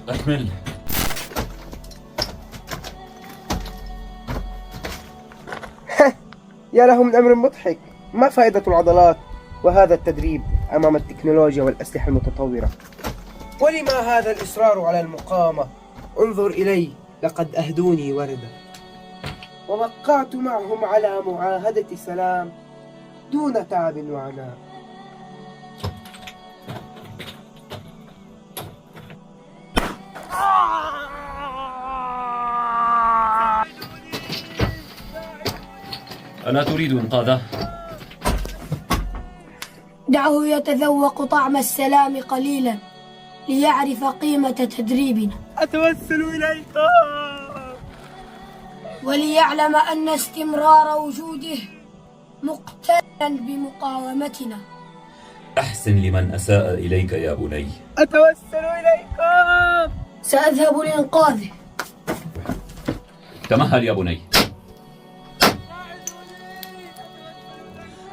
أكمل. يا له من أمر مضحك. ما فائدة العضلات وهذا التدريب أمام التكنولوجيا والأسلحة المتطورة؟ ولما هذا الإصرار على المقاومة؟ انظر إلي، لقد أهدوني وردة ووقعت معهم على معاهدة سلام دون تعب وعناء. ألا تريد إنقاذه؟ دعه يتذوق طعم السلام قليلا ليعرف قيمة تدريبنا. أتوسل إليك وليعلم أن استمرار وجوده مقترنا بمقاومتنا. أحسن لمن أساء إليك يا بني. أتوسل إليك. سأذهب لإنقاذه. تمهل يا بني.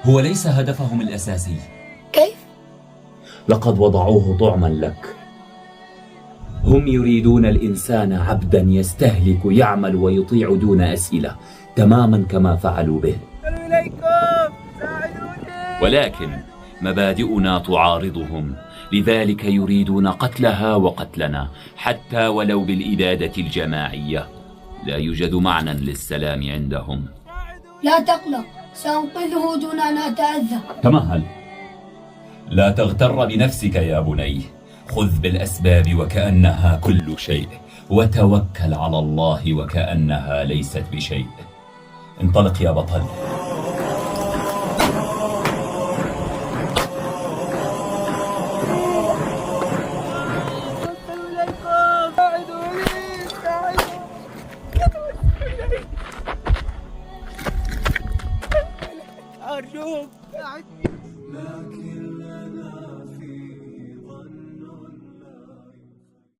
هو ليس هدفهم الأساسي. كيف؟ لقد وضعوه طعما لك. هم يريدون الإنسان عبدا يستهلك يعمل ويطيع دون أسئلة، تماما كما فعلوا به. ولكن مبادئنا تعارضهم، لذلك يريدون قتلها وقتلنا، حتى ولو بالإبادة الجماعية. لا يوجد معنى للسلام عندهم. لا تقلق، سأنقذه دون أن أتأذى. تمهل. لا تغتر بنفسك يا بني. خذ بالأسباب وكأنها كل شيء، وتوكل على الله وكأنها ليست بشيء. انطلق يا بطل. أرجوك ساعدني.